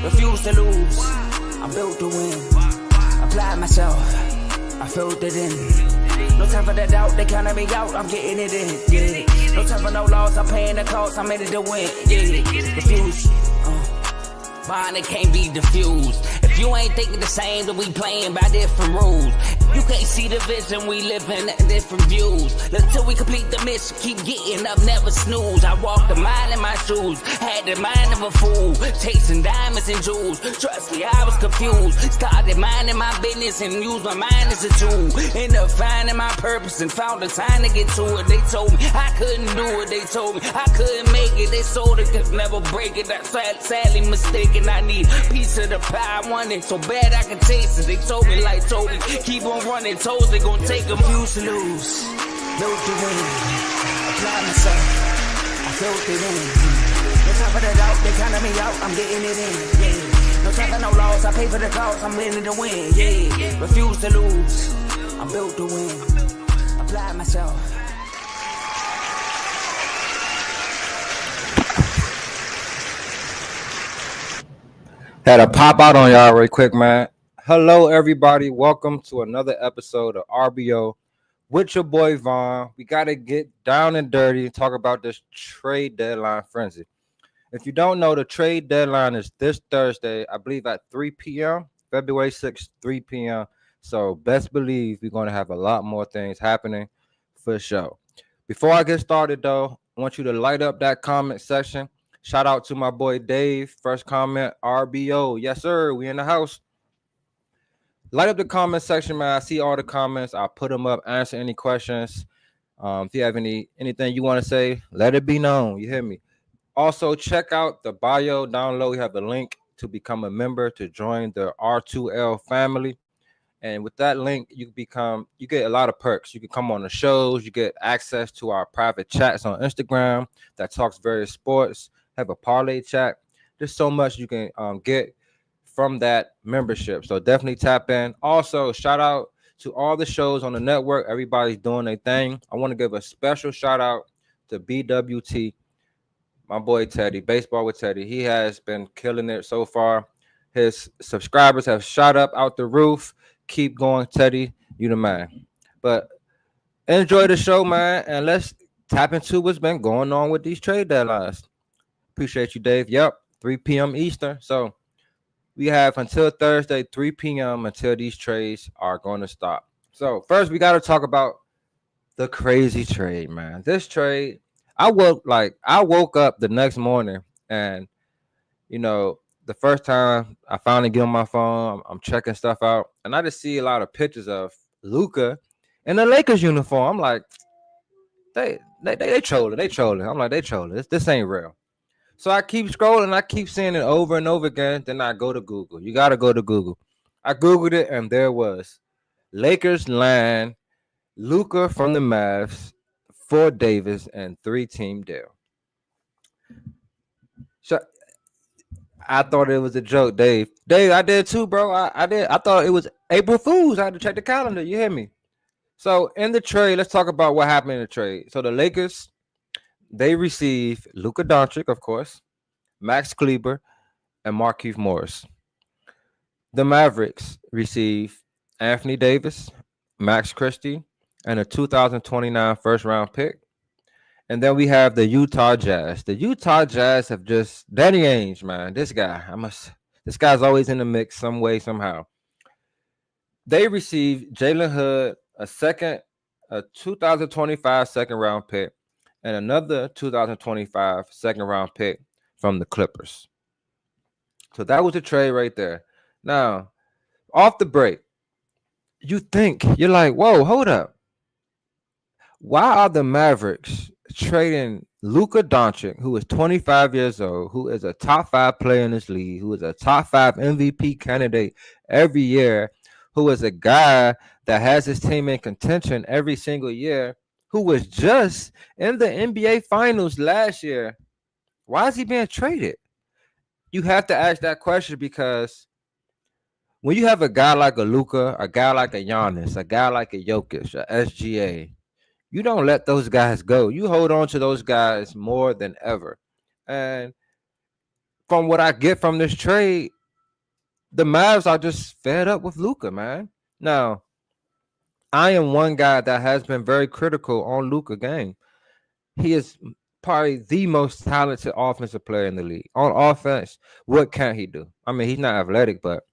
Refuse to lose. I'm built to win. Apply myself. I filled it in. No time for the doubt. They counted me out. I'm getting it in. Yeah. No time for no loss. I'm paying the cost. I'm in it to win. Yeah. Refuse. Mine, it can't be diffused. If you ain't thinking the same, then we playing by different rules. You can't see the vision, we living at different views. Until we complete the mission, keep getting up, never snooze. I walked a mile in my shoes, had the mind of a fool, chasing diamonds and jewels. Trust me, I was confused. Started minding my business and used my mind as a tool. Ended up finding my purpose and found the time to get to it. They told me I couldn't do it. They told me I couldn't make it. They sold it, could never break it. That's sadly mistaken. I need a piece of the pie. I want it so bad I can taste it. They told me like told me, keep on running, toes they gon' take them. Refuse to lose, built to win. Apply myself, I filled it in. No time for the doubt, they counted me out, I'm getting it in. Yeah. No time for no loss, I pay for the cost, I'm winning to win. Yeah. Refuse to lose, I'm built to win. Apply myself. Had to pop out on y'all real quick, man. Hello, everybody. Welcome to another episode of RBO with your boy Vaughn. We got to get down and dirty and talk about this trade deadline frenzy. If you don't know, the trade deadline is this Thursday, I believe at 3 p.m., February 6th, 3 p.m. So best believe we're going to have a lot more things happening for sure. Before I get started, though, I want you to light up that comment section. Shout out to my boy Dave. First comment, RBO. Yes, sir. We in the house. Light up the comment section, man. I see all the comments. I'll put them up, answer any questions. If you have anything you want to say, let it be known. You hear me? Also, check out the bio down low. We have a link to become a member to join the R2L family. And with that link, you get a lot of perks. You can come on the shows. You get access to our private chats on Instagram that talks various sports. Have a parlay chat. There's so much you can get from that membership. So definitely tap in. Also, shout out to all the shows on the network. Everybody's doing their thing. I want to give a special shout out to BWT, my boy Teddy, Baseball with Teddy. He has been killing it so far. His subscribers have shot up out the roof. Keep going, Teddy. You the man. But enjoy the show, man. And let's tap into what's been going on with these trade deadlines. Appreciate you, Dave. Yep, 3 p.m. Eastern. So we have until Thursday, 3 p.m. until these trades are going to stop. So first, we got to talk about the crazy trade, man. This trade, I woke up the next morning and, the first time I finally get on my phone, I'm checking stuff out, and I just see a lot of pictures of Luka in the Lakers uniform. I'm like, they trolling. They trolling. I'm like, they trolling. This ain't real. So I keep scrolling. I keep seeing it over and over again. Then I go to Google. You got to go to Google. I Googled it, and there was Lakers land Luka from the Mavs for Davis and 3-team deal. So I thought it was a joke, Dave. Dave, I did too, bro. I did. I thought it was April Fool's. I had to check the calendar. You hear me? So in the trade, let's talk about what happened in the trade. So the Lakers, they received Luka Doncic, of course, Max Kleber, and Markieff Morris. The Mavericks received Anthony Davis, Max Christie, and a 2029 first-round pick. And then we have the Utah Jazz. The Utah Jazz have just Danny Ainge, man. This guy's always in the mix some way, somehow. They received Jalen Hood, a 2025 second-round pick, and another 2025 second-round pick from the Clippers. So that was the trade right there. Now, off the break, you're like, whoa, hold up. Why are the Mavericks trading Luka Doncic, who is 25 years old, who is a top 5 player in this league, who is a top 5 MVP candidate every year, who is a guy that has his team in contention every single year, who was just in the NBA Finals last year? Why is he being traded? You have to ask that question because when you have a guy like a Luka, a guy like a Giannis, a guy like a Jokic, a SGA, you don't let those guys go. You hold on to those guys more than ever. And from what I get from this trade, the Mavs are just fed up with Luka, man. Now, I am one guy that has been very critical on Luka game. He is probably the most talented offensive player in the league. On offense, what can't he do? I mean, he's not athletic, but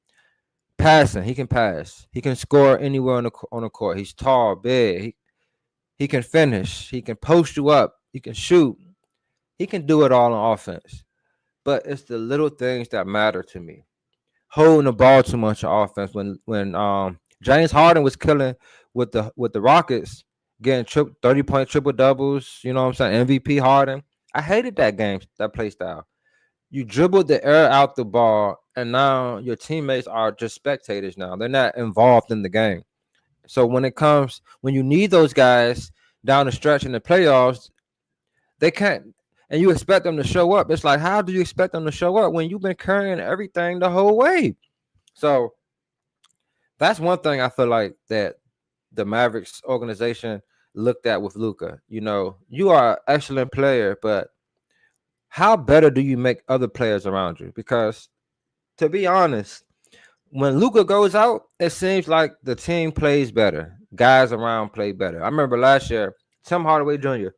passing, he can pass. He can score anywhere on the court. He's tall, big. He can finish. He can post you up. He can shoot. He can do it all on offense. But it's the little things that matter to me. Holding the ball too much on offense. When James Harden was killing with the Rockets, getting 30-point triple doubles, you know what I'm saying? MVP Harden. I hated that game, that play style. You dribbled the air out the ball, and now your teammates are just spectators now. They're not involved in the game. So when you need those guys down the stretch in the playoffs, they can't, and you expect them to show up. It's like, how do you expect them to show up when you've been carrying everything the whole way? So that's one thing I feel like that the Mavericks organization looked at with Luka. You know, you are an excellent player, but how better do you make other players around you? Because to be honest, when Luka goes out, it seems like the team plays better. Guys around play better. I remember last year, Tim Hardaway Jr.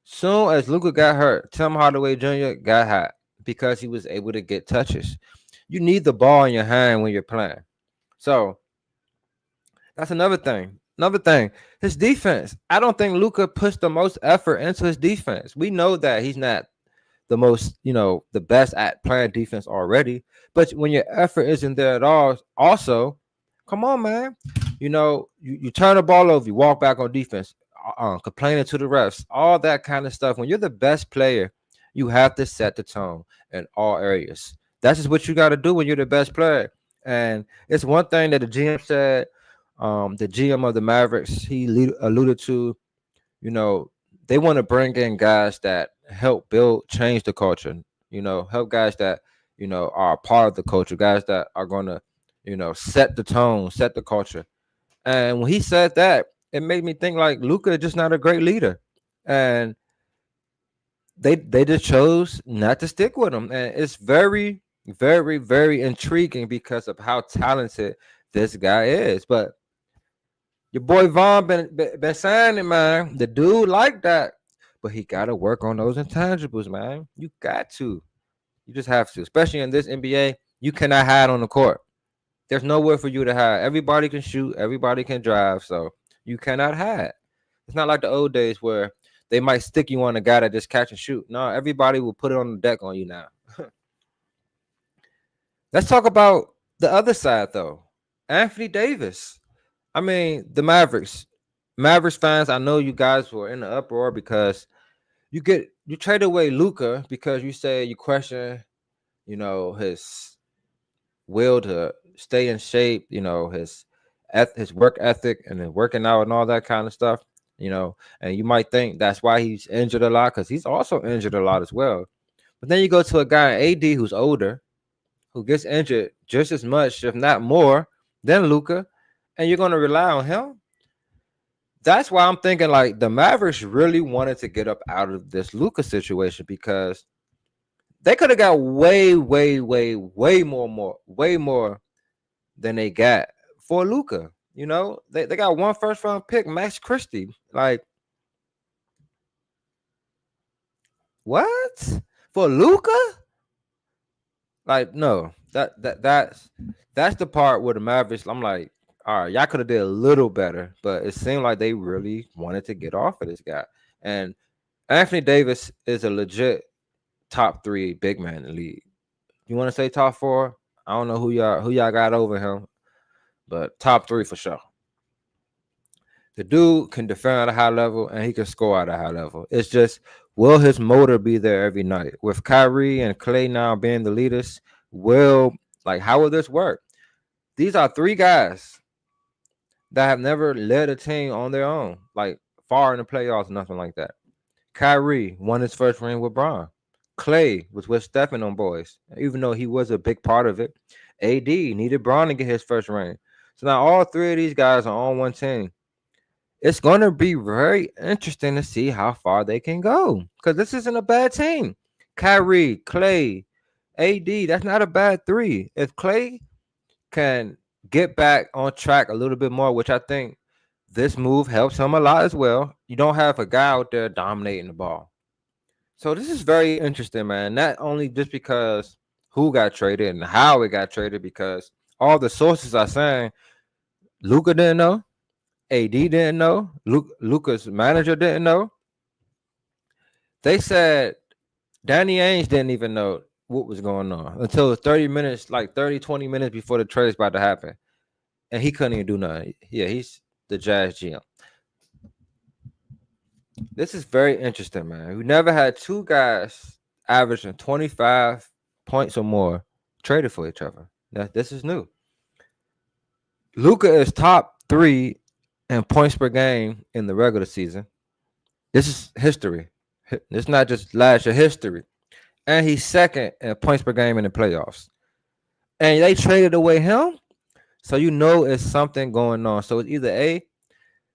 Soon as Luka got hurt, Tim Hardaway Jr. got hot because he was able to get touches. You need the ball in your hand when you're playing. So that's another thing. Another thing, his defense. I don't think Luka puts the most effort into his defense. We know that he's not the most, the best at playing defense already. But when your effort isn't there at all, also, come on, man. You turn the ball over, you walk back on defense, complaining to the refs, all that kind of stuff. When you're the best player, you have to set the tone in all areas. That's just what you got to do when you're the best player. And it's one thing that the GM said, the GM of the Mavericks, he alluded to, they want to bring in guys that help change the culture, help guys that, are a part of the culture, guys that are going to, set the tone, set the culture. And when he said that, it made me think like Luka is just not a great leader. And they just chose not to stick with him. And it's very, very, very intriguing because of how talented this guy is. But your boy Vaughn been saying it, man. The dude like that. But he got to work on those intangibles, man. You got to. You just have to. Especially in this NBA, you cannot hide on the court. There's nowhere for you to hide. Everybody can shoot. Everybody can drive. So you cannot hide. It's not like the old days where they might stick you on a guy that just catch and shoot. No, everybody will put it on the deck on you now. Let's talk about the other side, though. Anthony Davis. I mean, the Mavericks fans, I know you guys were in the uproar because you trade away Luka because you say you question, his will to stay in shape, his work ethic and then working out and all that kind of stuff, and you might think that's why he's injured a lot because he's also injured a lot as well. But then you go to a guy AD who's older, who gets injured just as much, if not more, than Luka, and you're going to rely on him. That's why I'm thinking like the Mavericks really wanted to get up out of this Luka situation because they could have got way more than they got for Luka. They got one first round pick, Max Christie. Like, what? For Luka? Like, no. That's the part where the Mavericks, I'm like, all right, y'all could have did a little better, but it seemed like they really wanted to get off of this guy. And Anthony Davis is a legit top 3 big man in the league. You want to say top 4? I don't know who y'all got over him, but top 3 for sure. The dude can defend at a high level and he can score at a high level. It's just, will his motor be there every night? With Kyrie and Klay now being the leaders, how will this work? These are 3 guys that have never led a team on their own, like far in the playoffs, nothing like that. Kyrie won his first ring with Bron. Klay was with Stephen on boys, even though he was a big part of it. AD needed Bron to get his first ring. So now all 3 of these guys are on one team. It's going to be very interesting to see how far they can go because this isn't a bad team. Kyrie, Klay, AD, that's not a bad three. If Clay can get back on track a little bit more, which I think this move helps him a lot as well. You don't have a guy out there dominating the ball. So this is very interesting, man. Not only just because who got traded and how it got traded, because all the sources are saying Luka didn't know, AD didn't know, Luka's manager didn't know. They said Danny Ainge didn't even know what was going on until 30 minutes, like 30, 20 minutes before the trade's about to happen. And he couldn't even do nothing. Yeah, he's the Jazz GM. This is very interesting, man. We never had two guys averaging 25 points or more traded for each other. This is new. Luka is top 3 in points per game in the regular season. This is history. It's not just last year history. And he's second in points per game in the playoffs. And they traded away him. So you know it's something going on. So it's either A,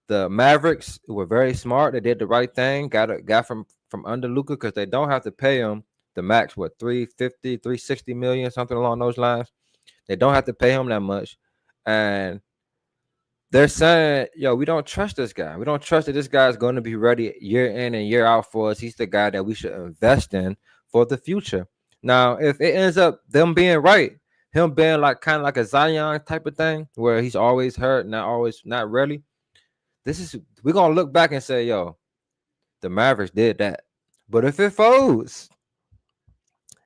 the Mavericks were very smart. They did the right thing. Got from under Luka because they don't have to pay him the max, what, 350, 360 million, something along those lines. They don't have to pay him that much. And they're saying, yo, we don't trust this guy. We don't trust that this guy is going to be ready year in and year out for us. He's the guy that we should invest in for the future. Now, if it ends up them being right, him being like kind of like a Zion type of thing, where he's always hurt, not really. We're gonna look back and say, yo, the Mavericks did that. But if it folds,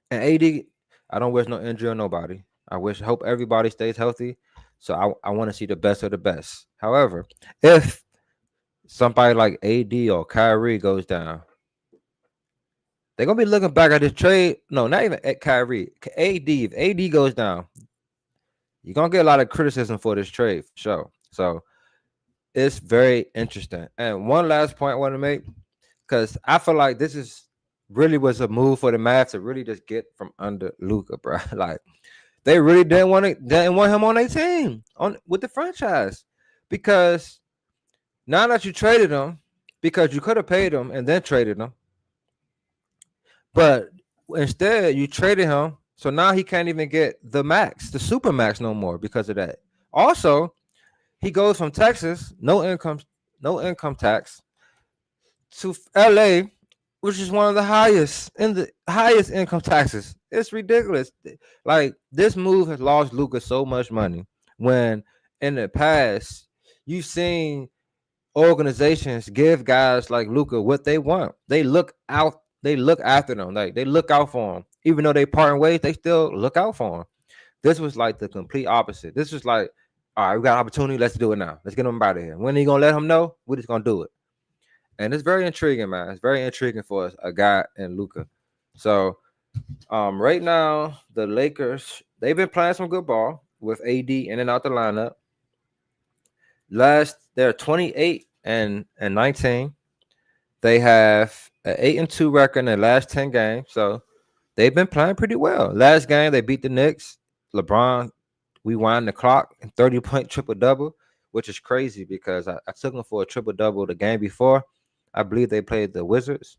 and AD, I don't wish no injury on nobody. Hope everybody stays healthy. So I want to see the best of the best. However, if somebody like AD or Kyrie goes down, they're gonna be looking back at this trade. No, not even at Kyrie. AD. If AD goes down, you're gonna get a lot of criticism for this trade for sure. So it's very interesting. And one last point I want to make, because I feel like this is really was a move for the Mavs to really just get from under Luka, bro. Like they really didn't want him on their team with the franchise, because now that you traded him, because you could have paid him and then traded him, but instead you traded him, so now he can't even get the max, the super max no more because of that. Also, he goes from Texas, no income tax, to LA, which is one of the highest income taxes. It's ridiculous. Like this move has lost Luka so much money, when in the past you've seen organizations give guys like Luka what they want. They look after them. Like they look out for him. Even though they parting ways, they still look out for him. This was like the complete opposite. This was like, all right, we got an opportunity. Let's do it now. Let's get him out of here. When are you gonna let him know? We're just gonna do it. And it's very intriguing, man. It's very intriguing for us, a guy in Luka. So right now, the Lakers, they've been playing some good ball with AD in and out the lineup. They're 28 and 19. They have an 8-2 record in the last 10 games. So they've been playing pretty well. Last game, they beat the Knicks. LeBron, we wind the clock and 30-point triple-double, which is crazy because I took him for a triple-double the game before. I believe they played the Wizards,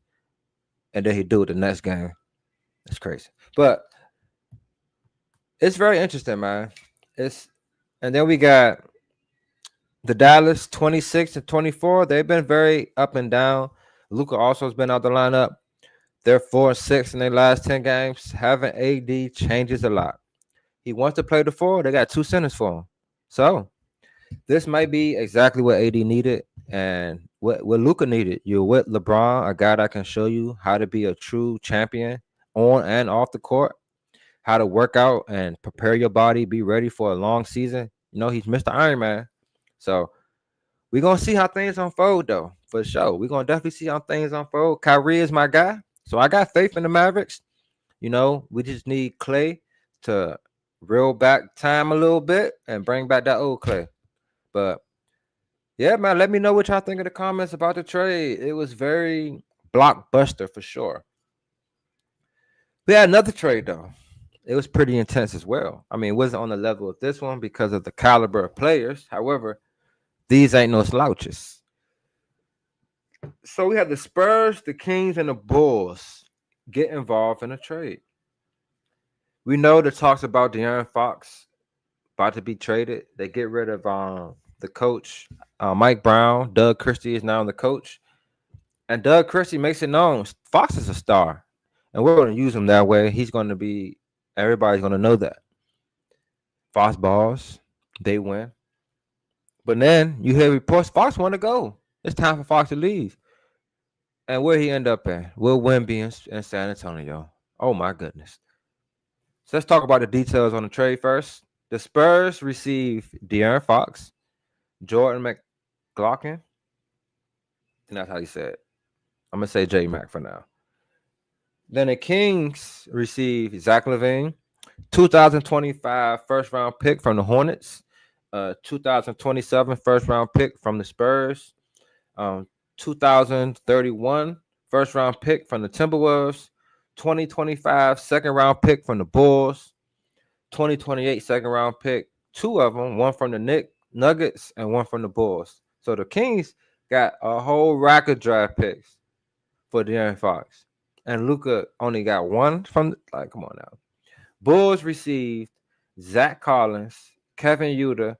and then he do it the next game. It's crazy. But it's very interesting, man. And then we got the Dallas 26 and 24. They've been very up and down. Luka also has been out the lineup. They're 4-6 in their last 10 games. Having AD changes a lot. He wants to play the 4. They got 2 centers for him. So this might be exactly what AD needed and what Luka needed. You're with LeBron, a guy that can show you how to be a true champion on and off the court, how to work out and prepare your body, be ready for a long season. You know, he's Mr. Iron Man. So we're going to see how things unfold, though, for sure. We're going to definitely see how things unfold. Kyrie is my guy. So I got faith in the Mavericks. You know, we just need Clay to reel back time a little bit and bring back that old Clay. But yeah, man, let me know what y'all think in the comments about the trade. It was very blockbuster for sure. We had another trade, though. It was pretty intense as well. I mean, it wasn't on the level of this one because of the caliber of players. However, these ain't no slouches. So we had the Spurs, the Kings, and the Bulls get involved in a trade. We know the talks about De'Aaron Fox about to be traded. They get rid of the coach, Mike Brown. Doug Christie is now the coach. And Doug Christie makes it known Fox is a star. And we're going to use him that way. He's going to be, everybody's going to know that. Fox balls, they win. But then you hear reports Fox want to go. It's time for Fox to leave. And where he end up at? Will Wemby in San Antonio. Oh, my goodness. So let's talk about the details on the trade first. The Spurs receive De'Aaron Fox, Jordan McLaughlin, and that's how you say it. I'm going to say J-Mac for now. Then the Kings receive Zach LaVine, 2025 first-round pick from the Hornets, 2027 first-round pick from the Spurs, 2031 first-round pick from the Timberwolves, 2025 second-round pick from the Bulls, 2028 second-round pick, two of them, one from the Nuggets and one from the Bulls. So the Kings got a whole rack of draft picks for De'Aaron Fox. And Luka only got one from, come on now. Bulls received Zach Collins, Kevin Huerter,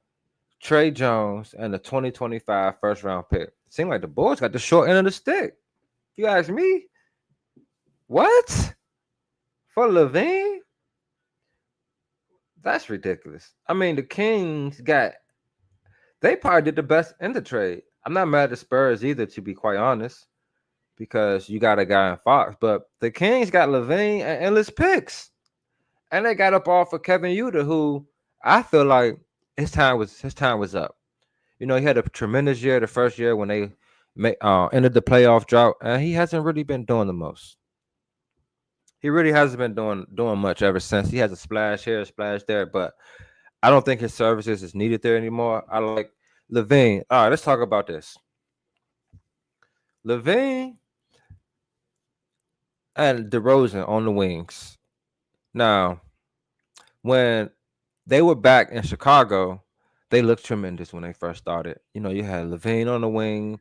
Trey Jones, and the 2025 first-round pick. Seemed like the Bulls got the short end of the stick. If you ask me, what? For LaVine? That's ridiculous. I mean, the Kings they probably did the best in the trade. I'm not mad at the Spurs either, to be quite honest, because you got a guy in Fox. But the Kings got LaVine and endless picks. And they got up off of Kevin Huerter, who I feel like his time was up. You know, he had a tremendous year the first year when they ended the playoff drought, and he hasn't really been doing the most. He really hasn't been doing much ever since. He has a splash here, a splash there, but I don't think his services is needed there anymore. I like LaVine. All right, let's talk about this. LaVine and DeRozan on the wings. Now, when they were back in Chicago, they looked tremendous when they first started. You know, you had LaVine on the wing,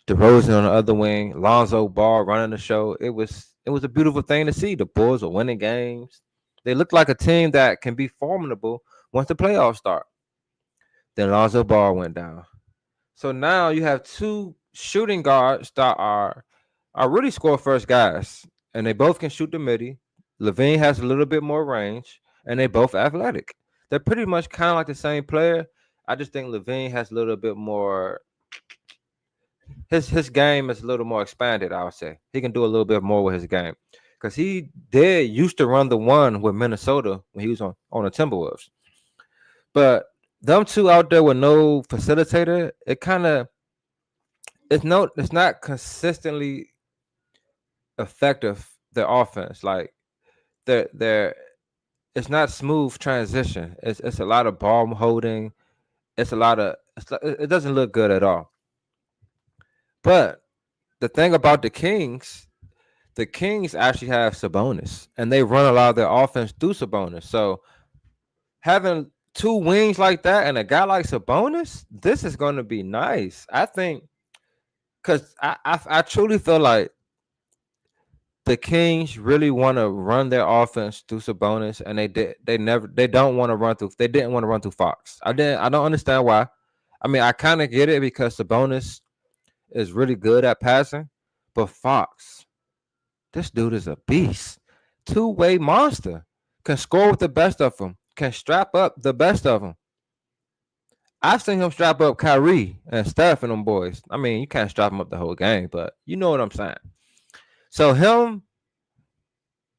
DeRozan on the other wing, Lonzo Ball running the show. It was a beautiful thing to see. The Bulls were winning games. They looked like a team that can be formidable once the playoffs start. Then Lonzo Ball went down. So now you have two shooting guards that are really score first guys, and they both can shoot the midi. LaVine has a little bit more range, and they both athletic. They're pretty much kind of like the same player. I just think LaVine has a little bit more. His game is a little more expanded, I would say. He can do a little bit more with his game, because he used to run the one with Minnesota when he was on the Timberwolves. But them two out there with no facilitator, it's not consistently effective. Their offense, like it's not smooth transition. It's a lot of ball holding. It doesn't look good at all. But the thing about the Kings actually have Sabonis, and they run a lot of their offense through Sabonis. So having two wings like that and a guy like Sabonis, this is going to be nice. I think, because I truly feel like the Kings really want to run their offense through Sabonis, and they didn't want to run through Fox. I don't understand why. I mean, I kind of get it because Sabonis is really good at passing, but Fox, this dude is a beast. Two-way monster. Can score with the best of them. Can strap up the best of them. I've seen him strap up Kyrie and Steph and them boys. I mean, you can't strap him up the whole game, but you know what I'm saying. So him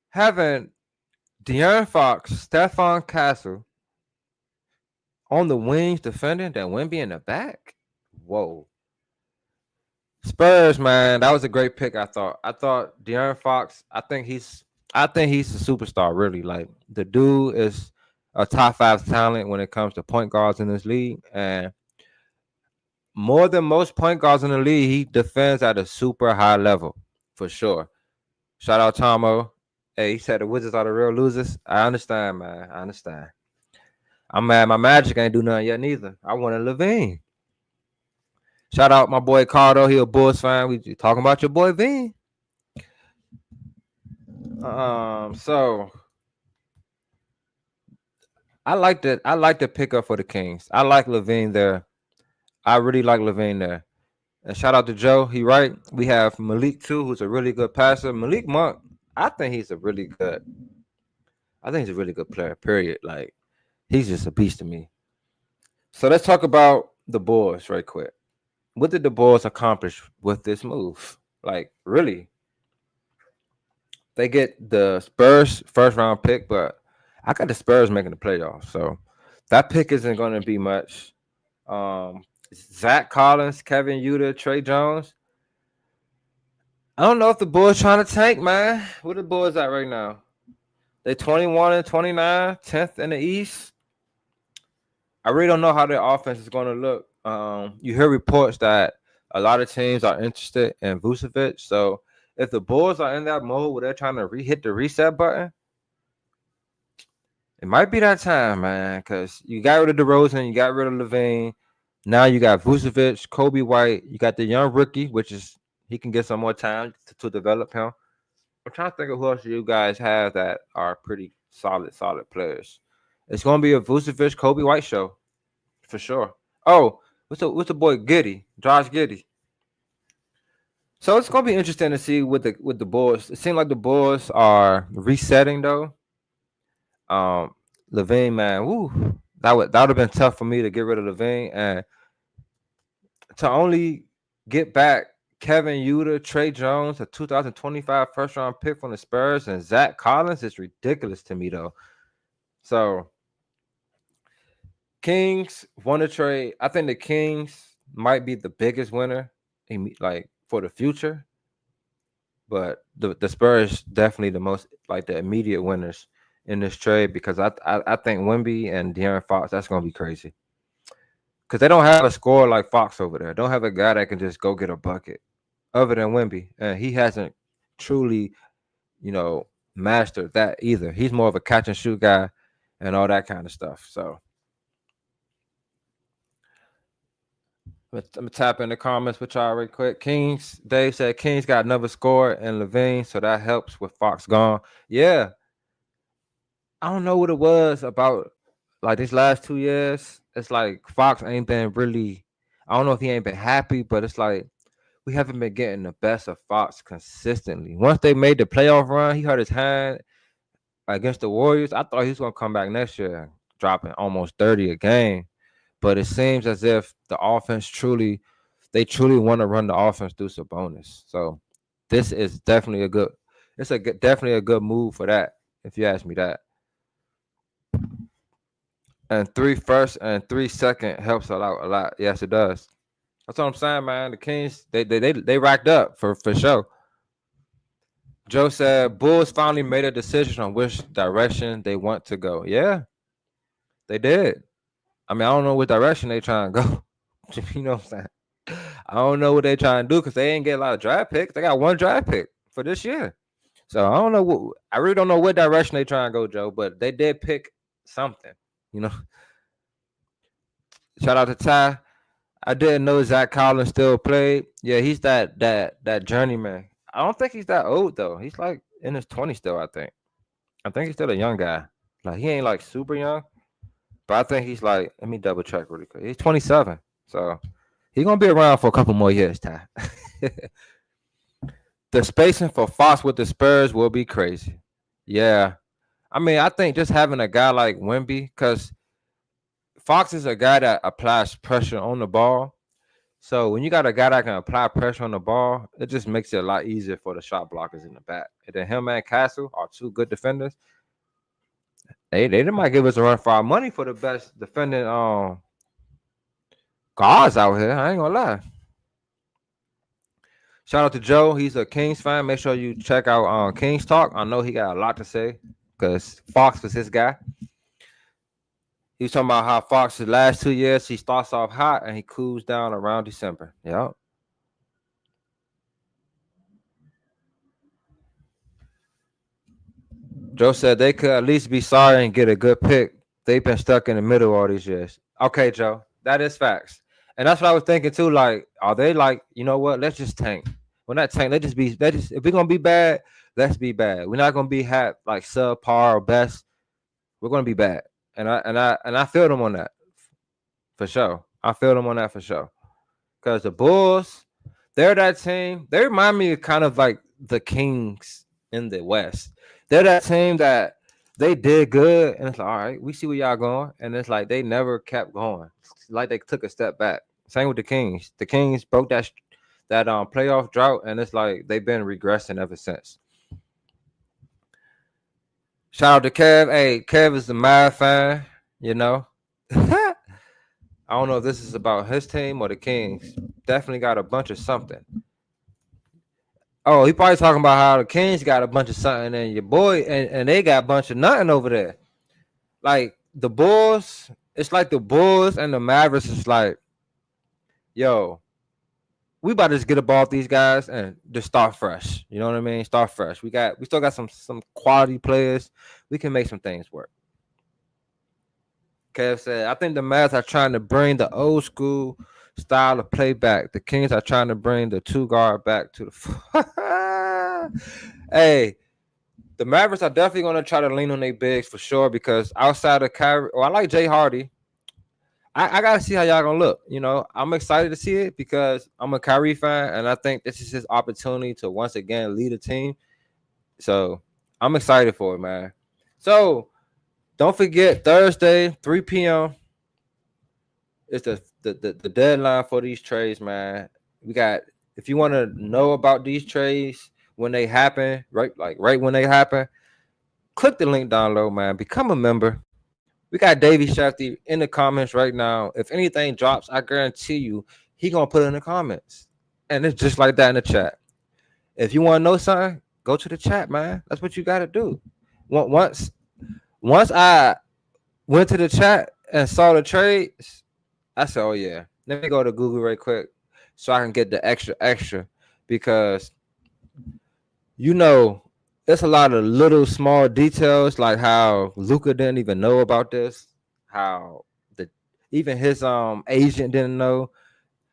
having De'Aaron Fox, Stephon Castle on the wings defending, then Wemby in the back. Whoa. Spurs, man, that was a great pick. I thought De'Aaron Fox. I think he's a superstar. Really, like the dude is a top 5 talent when it comes to point guards in this league, and more than most point guards in the league, he defends at a super high level for sure. Shout out Tomo. Hey, he said the Wizards are the real losers. I understand, man. I understand. I'm mad. My Magic ain't do nothing yet neither. I wanted LaVine. Shout out my boy Cardo. He a Bulls fan. We talking about your boy Veen. So I like that. I like the pickup for the Kings. I like Levine there. I really like Levine there. And shout out to Joe. He right. We have Malik too, who's a really good passer. Malik Monk, I think he's a really good. I think he's a really good player. Period. Like he's just a beast to me. So let's talk about the Bulls right quick. What did the Bulls accomplish with this move? Like really, they get the Spurs first round pick, but I got the Spurs making the playoffs, so that pick isn't going to be much. Um, Zach Collins, Kevin Uter, Trey Jones. I don't know if the Bulls trying to tank, man. Where the Bulls at right now? They 21 and 29, 10th in the East. I really don't know how their offense is going to look. You hear reports that a lot of teams are interested in Vucevic. So if the Bulls are in that mode where they're trying to hit the reset button, it might be that time, man, because you got rid of DeRozan, you got rid of Levine. Now you got Vucevic, Kobe White. You got the young rookie, which is he can get some more time to develop him. I'm trying to think of who else you guys have that are pretty solid players. It's going to be a Vucevic, Kobe White show for sure. Oh, what's the boy Giddy, Josh Giddy. So it's going to be interesting to see with the Bulls. It seems like the Bulls are resetting though. Levine, man, woo, that would have been tough for me to get rid of Levine and to only get back Kevin Uter, Trey Jones, a 2025 first round pick from the Spurs, and Zach Collins is ridiculous to me though. So Kings won a trade. I think the Kings might be the biggest winner, like for the future. But the Spurs definitely the most like the immediate winners in this trade because I think Wemby and De'Aaron Fox, that's gonna be crazy. Because they don't have a scorer like Fox over there. Don't have a guy that can just go get a bucket other than Wemby. And he hasn't truly, mastered that either. He's more of a catch and shoot guy and all that kind of stuff. So let me tap in the comments with y'all real quick. Kings, Dave said Kings got another score and Levine, so that helps with Fox gone. Yeah. I don't know what it was about like these last 2 years. It's like Fox ain't been really, I don't know if he ain't been happy, but it's like we haven't been getting the best of Fox consistently. Once they made the playoff run, he hurt his hand against the Warriors. I thought he was gonna come back next year, dropping almost 30 a game. But it seems as if the offense truly want to run the offense through Sabonis. So this is definitely definitely a good move for that, if you ask me that. And 3 first and 3 second helps a lot. Yes, it does. That's what I'm saying, man. The Kings, they racked up for sure. Joe said Bulls finally made a decision on which direction they want to go. Yeah, they did. I mean, I don't know what direction they trying to go. You know what I'm saying? I don't know what they trying to do because they ain't get a lot of draft picks. They got 1 draft pick for this year. So I don't know I really don't know what direction they trying to go, Joe, but they did pick something, Shout out to Ty. I didn't know Zach Collins still played. Yeah, he's that journeyman. I don't think he's that old though. He's like in his 20s still, I think. I think he's still a young guy. Like he ain't like super young, but I think he's like, let me double check really quick. He's 27. So he's gonna be around for a couple more years, Ty. The spacing for Fox with the Spurs will be crazy. Yeah. I mean, I think just having a guy like Wemby, because Fox is a guy that applies pressure on the ball. So when you got a guy that can apply pressure on the ball, it just makes it a lot easier for the shot blockers in the back. And then him and Castle are 2 good defenders. They might give us a run for our money for the best defending guards out here. I ain't gonna lie. Shout out to Joe. He's a Kings fan. Make sure you check out Kings Talk. I know he got a lot to say because Fox was his guy. He was talking about how Fox, the last 2 years, he starts off hot and he cools down around December. Yep. Joe said they could at least be sorry and get a good pick. They've been stuck in the middle all these years. Okay, Joe, that is facts. And that's what I was thinking too. Like, are they like, you know what? Let's just tank. We're not tank. If we're gonna be bad, let's be bad. We're not gonna be like subpar or best. We're gonna be bad. And I feel them on that for sure. I feel them on that for sure. Because the Bulls, they're that team. They remind me of kind of like the Kings in the West. They're that team that they did good, and it's like, all right, we see where y'all going, and it's like they never kept going. It's like they took a step back. Same with the Kings. The Kings broke that playoff drought, and it's like they've been regressing ever since. Shout out to Kev. Hey, Kev is the Mad fan, you know. I don't know if this is about his team or the Kings. Definitely got a bunch of something. Oh, he probably talking about how the Kings got a bunch of something and your boy and they got a bunch of nothing over there. Like the Bulls, it's like the Bulls and the Mavericks is like, yo, we about to just get a ball with these guys and just start fresh. You know what I mean? Start fresh. We still got some quality players. We can make some things work. Kev said, I think the Mavs are trying to bring the old school style of play back. The Kings are trying to bring the 2-guard back to the Hey, the Mavericks are definitely going to try to lean on their bigs for sure, because outside of Kyrie, I like Jay Hardy. I got to see how y'all going to look. You know, I'm excited to see it because I'm a Kyrie fan, and I think this is his opportunity to once again lead a team. So I'm excited for it, man. So don't forget, Thursday, 3 p.m. is the deadline for these trades, man. We got, if you want to know about these trades when they happen, right when they happen, click the link down low, man. Become a member. We got Davey Shafty in the comments right now. If anything drops, I guarantee you he gonna put it in the comments. And it's just like that in the chat. If you want to know something, go to the chat, man. That's what you got to do. Once I went to the chat and saw the trades, I said, oh, yeah. Let me go to Google right quick so I can get the extra because, you know, there's a lot of little small details like how Luka didn't even know about this, how even his agent didn't know.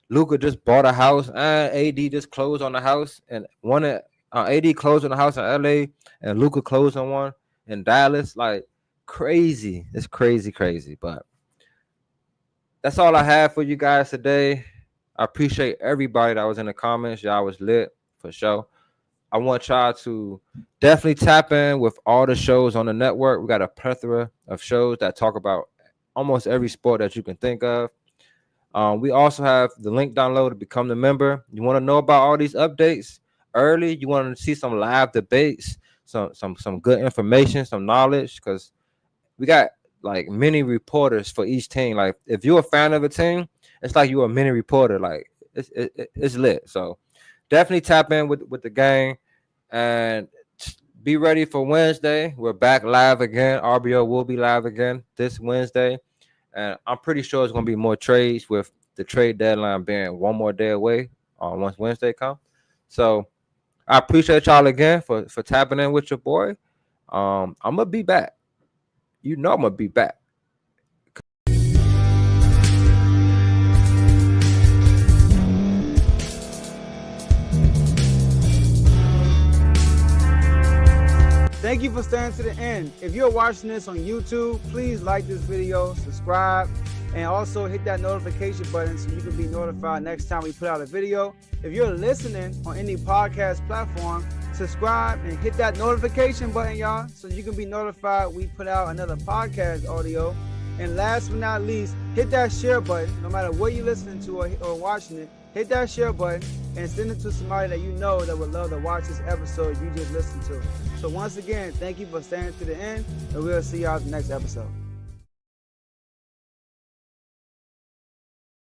Luka just bought a house and AD just closed on the house, and AD closed on the house in LA and Luka closed on one in Dallas. Like crazy. It's crazy. But that's all I have for you guys today. I appreciate everybody that was in the comments. Y'all was lit for sure. I want y'all to definitely tap in with all the shows on the network. We got a plethora of shows that talk about almost every sport that you can think of. We also have the link down low to become the member. You want to know about all these updates early? You want to see some live debates, some good information, some knowledge, because we got like mini reporters for each team. Like if you're a fan of a team, it's like you're a mini reporter. Like it's lit. So definitely tap in with the gang and be ready for Wednesday. We're back live again. RBO will be live again this Wednesday. And I'm pretty sure it's going to be more trades with the trade deadline being one more day away once Wednesday comes. So I appreciate y'all again for tapping in with your boy. I'm going to be back. You know I'm going to be back. Thank you for staying to the end. If you're watching this on YouTube, please like this video, subscribe, and also hit that notification button so you can be notified next time we put out a video. If you're listening on any podcast platform, subscribe and hit that notification button, y'all, so you can be notified we put out another podcast audio. And last but not least, hit that share button. No matter what you're listening to or watching it, hit that share button and send it to somebody that you know that would love to watch this episode you just listened to. So once again, thank you for staying to the end, and we'll see y'all in the next episode.